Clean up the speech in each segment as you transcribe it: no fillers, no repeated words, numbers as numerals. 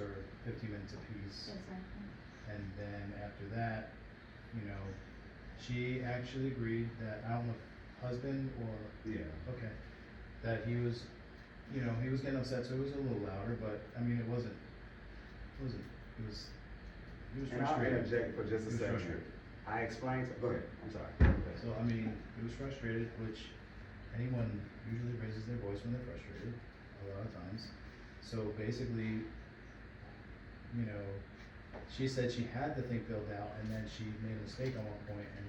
for 15 minutes apiece. Exactly. And then after that, you know, she actually agreed that, I don't know if husband or, Yeah. okay, that he was, you know, he was getting upset, so it was a little louder, but, I mean, he was And I'll frustrated. interject for just a He was second. frustrated. I explained, go ahead, I'm sorry. So, I mean, he was frustrated, which anyone usually raises their voice when they're frustrated, a lot of times. So basically, you know, she said she had the thing filled out, and then she made a mistake at one point and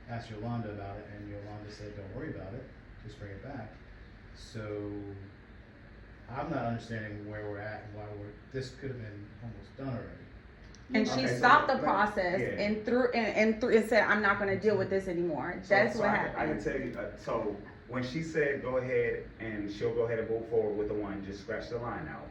asked Yolanda about it, and Yolanda said, don't worry about it, just bring it back. So, I'm not understanding where we're at and why this could have been almost done already. And she Okay, so stopped the let- process yeah. and said, I'm not gonna deal with this anymore. That's So what I can happened. tell you, so when she said go ahead and she'll go ahead and move forward with the one, just scratch the line out.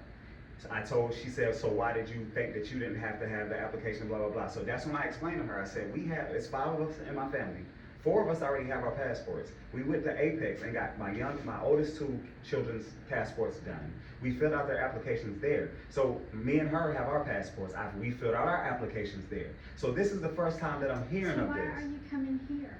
So she said, so why did you think that you didn't have to have the application, blah, blah, blah. So that's when I explained to her, I said, it's 5 of us in my family. 4 of us already have our passports. We went to Apex and got my oldest 2 children's passports done. We filled out their applications there. So me and her have our passports. We filled out our applications there. So this is the first time that I'm hearing So of why this. are you coming here?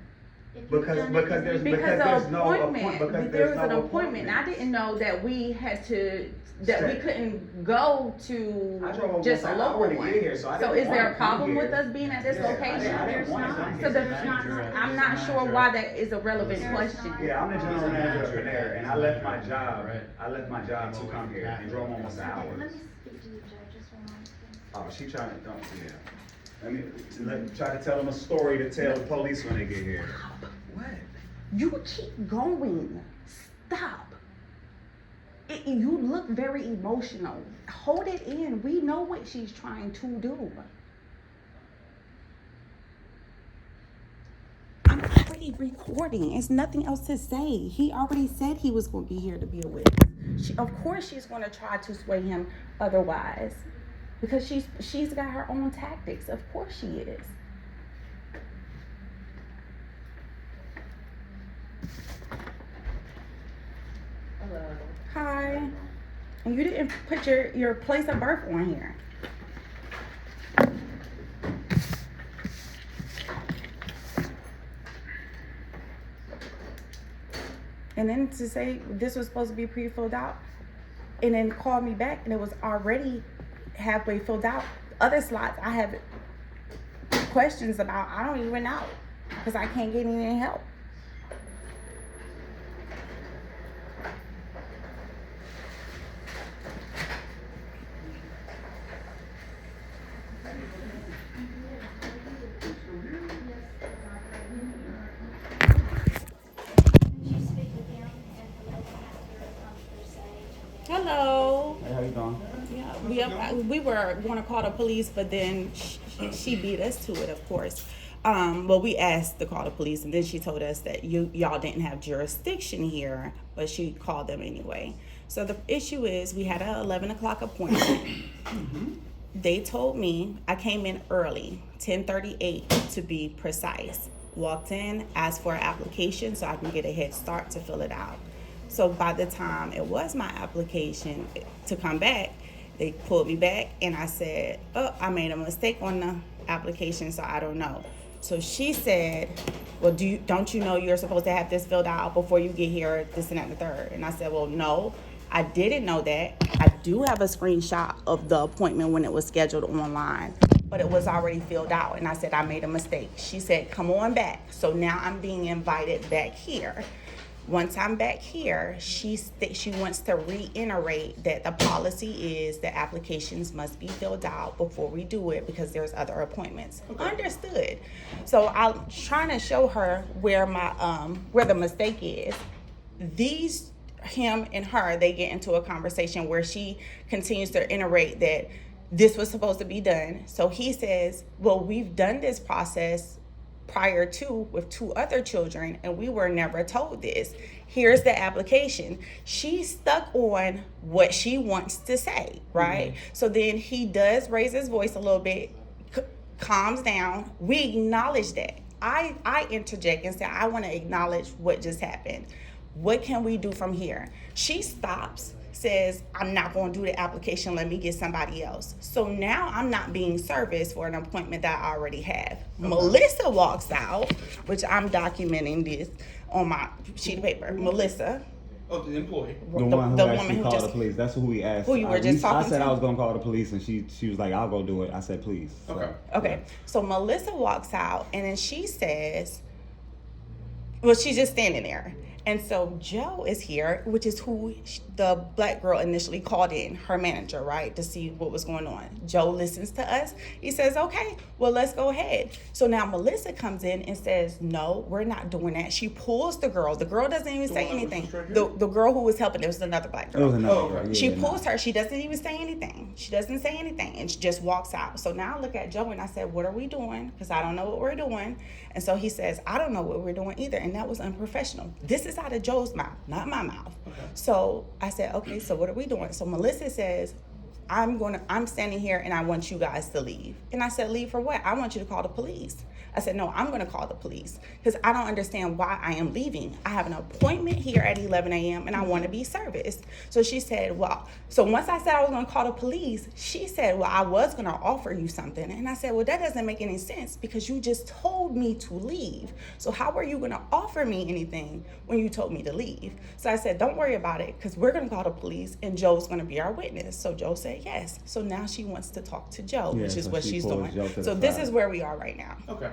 If you've Because done it there's in- Because there's the no appointment, because there there's was an no appointment. I appointments. didn't know that we had to, that we Stay. couldn't go I to drove just almost a an local hour to one. get here, so I So didn't is there wanna a problem come with here. us being at this Yeah, I location? didn't want to There's come not. here. So I'm not sure why that is a relevant There's question. not. Yeah, I'm the general manager of Panera, and I left my job. Right. I left my job to come here and drove almost an Okay, hour. let me speak to you, Judge, just one moment, please. Oh, she trying to don't yeah. Let me try to tell them a story to tell the police when they get here. What? You keep going. Stop. You look very emotional. Hold it in. We know what she's trying to do. I'm already recording. It's nothing else to say. He already said he was going to be here to be a witness. Of course she's going to try to sway him otherwise. Because she's got her own tactics. Of course she is. Hello. Hi. And you didn't put your place of birth on here. And then to say this was supposed to be pre-filled out, and then call me back and it was already halfway filled out. Other slots I have questions about, I don't even know, because I can't get any help. You speak with him and let him after their say. Hello. Hey, how you doing? Yeah, we were going to call the police, but then she beat us to it, of course. Well, we asked to call the police, and then she told us that y'all didn't have jurisdiction here, but she called them anyway. So the issue is we had a 11 o'clock appointment. They told me I came in early, 10:38 to be precise. Walked in, asked for an application so I can get a head start to fill it out. So by the time it was my application to come back, they pulled me back and I said, oh, I made a mistake on the application, so I don't know. So she said, well, don't you know you're supposed to have this filled out before you get here, this and that and the third? And I said, well, no, I didn't know that. I do have a screenshot of the appointment when it was scheduled online, but it was already filled out. And I said, I made a mistake. She said, come on back. So now I'm being invited back here. Once I'm back here, she wants to reiterate that the policy is that applications must be filled out before we do it because there's other appointments. Understood. So I'm trying to show her where where the mistake is. Him and her, they get into a conversation where she continues to iterate that this was supposed to be done. So he says, well, we've done this process prior to with 2 other children and we were never told this. Here's the application. She's stuck on what she wants to say, right? Mm-hmm. So then he does raise his voice a little bit, calms down. We acknowledge that. I interject and say, I want to acknowledge what just happened. What can we do from here? She stops, says, I'm not going to do the application, let me get somebody else. So now I'm not being serviced for an appointment that I already have. Melissa walks out, which I'm documenting this on my sheet of paper. Melissa, Oh, the employee. The one who the actually woman who called just- the police. That's who we asked. Who you were just talking I said to? I was gonna call the police, and she was like, "I'll go do it." I said, "Please." So, Okay. Okay, so Melissa walks out and then she says, well, she's just standing there. And so Joe is here, which is who the black girl initially called in, her manager, right, to see what was going on. Joe listens to us. He says, okay, well, let's go ahead. So now Melissa comes in and says, no, we're not doing that. She pulls the girl. The girl doesn't even say one that was anything. just right here? The girl who was helping, there was another black girl. It was another Oh, girl. okay. Yeah, She yeah, pulls her. She doesn't even say anything. She doesn't say anything, and she just walks out. So now I look at Joe and I said, what are we doing? Because I don't know what we're doing. And so he says, I don't know what we're doing either. And that was unprofessional. This is out of Joe's mouth, not my mouth. Okay. So I said, okay, so what are we doing? So Melissa says, I'm standing here and I want you guys to leave. And I said, leave for what? I want you to call the police. I said, no, I'm going to call the police because I don't understand why I am leaving. I have an appointment here at 11 a.m. and I want to be serviced. So she said, well, so once I said I was going to call the police, she said, well, I was going to offer you something. And I said, well, that doesn't make any sense because you just told me to leave. So how are you going to offer me anything when you told me to leave? So I said, don't worry about it because we're going to call the police and Joe's going to be our witness. So Joe said yes. So now she wants to talk to Joe, Yeah, which is so what she she's pulls doing. Joe to the So this side. is where we are right now. Okay.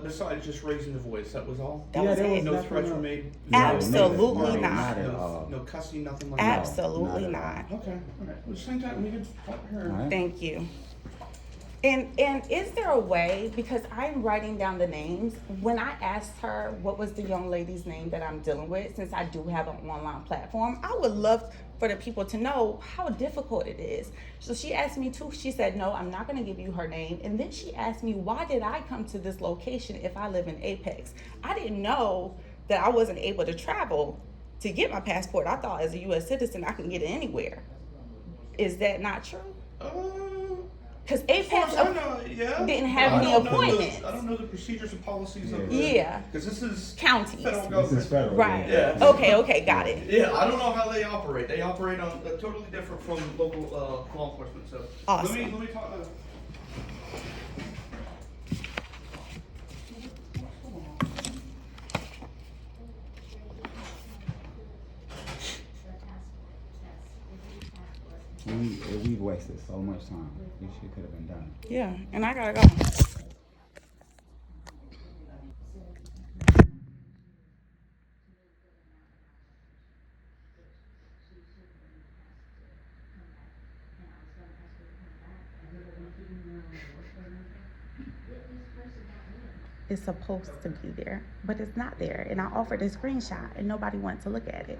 Besides just raising the voice, that was all? That was there it. No nothing threats were else. made? Absolutely No, not. at all. No cussing, nothing like that? Absolutely not not. at Okay, all right. Well, same time, we can talk to her. All right. Thank you. And is there a way, because I'm writing down the names, when I asked her what was the young lady's name that I'm dealing with, since I do have an online platform, I would love for the people to know how difficult it is. So she asked me too, she said, no, I'm not gonna give you her name. And then she asked me, why did I come to this location if I live in Apex? I didn't know that I wasn't able to travel to get my passport. I thought as a US citizen, I can get it anywhere. Is that not true? Because Apex I know, yeah. didn't have I any don't know appointments. I don't know the procedures and policies of the. Yeah. Because this is. Counties. Federal This government. is federal. Right. Yeah. Okay, got it. Yeah, I don't know how they operate. They operate on totally different from local law enforcement. So Awesome. let me talk. We've wasted so much time. This shit could have been done. Yeah, and I gotta go. It's supposed to be there, but it's not there. And I offered a screenshot and nobody wants to look at it.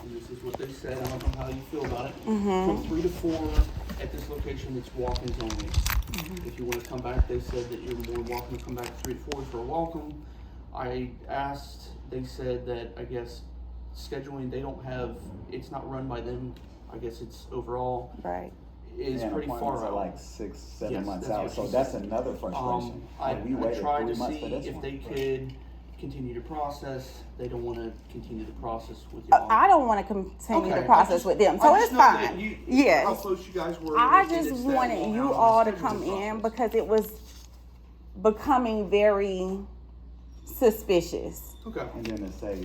And this is what they said. I don't know how you feel about it. Mm-hmm. From 3 to 4 at this location, it's walk-ins only. Mm-hmm. If you want to come back, they said that you're more than welcome to come back 3 to 4 for a welcome. I asked, they said that I guess scheduling, they don't have, it's not run by them. I guess it's overall Right. is And pretty appointments far are out. like 6-7 Yes, months that's out, what so she that's said. another frustration. I Like, we waited tried 3 to months see for this if one. they could continue to process. They don't want to continue the process with y'all. I don't want to continue Okay, the process I just- with them, I so just it's know that fine. you- How Yes. close you guys were. I and just it's that wanted long you out all to of the come scheduling in process. because it was becoming very suspicious. Okay. And then to say,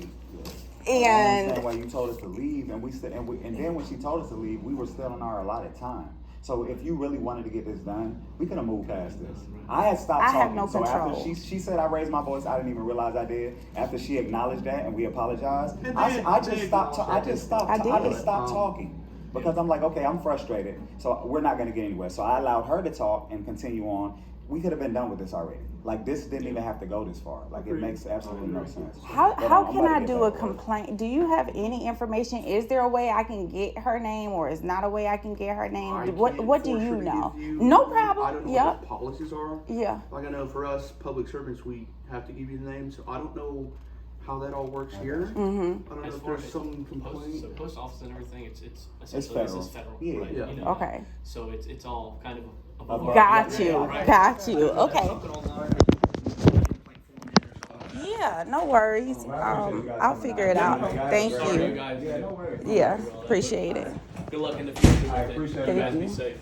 I And understand why you told us to leave, and then when she told us to leave, we were still in our allotted time. So if you really wanted to get this done, we could have moved past this. I had stopped I have talking. no so control. after she said I raised my voice, I didn't even realize I did. After she acknowledged that and we apologized, And I they just stopped. acknowledged I just that. stopped. I I did. just stopped talking because I'm like, okay, I'm frustrated. So we're not going to get anywhere. So I allowed her to talk and continue on. We could have been done with this already. Like, this didn't even have to go this far. Like, it Agreed. makes absolutely no sense. how But how I'm can about to I get do back a to work. complaint? Do you have any information? Is there a way I can get her name, or is not a way I can get her name? I What can't do force her you to know? give you- No I problem. don't know Yep. what the policies are. Yeah. Like I know for us public servants, we have to give you the name. So I don't know how that all works here. Mm-hmm. I don't know As if far there's as some post, complaint. so post office and everything, it's essentially this federal. is federal, Yeah. right? Yeah. You know Okay. that. So it's all kind of Above. above. Got you. Right. Got you. There's Okay. something online, complaint form or something. Yeah, no worries. Well, I appreciate you guys I'll coming figure out. it Yeah, out. you guys Thank are Sorry, you. you guys. Yeah, no worries. Yeah, Well, appreciate it. Good luck in the future. I with it. appreciate You it. guys be Thank you. safe.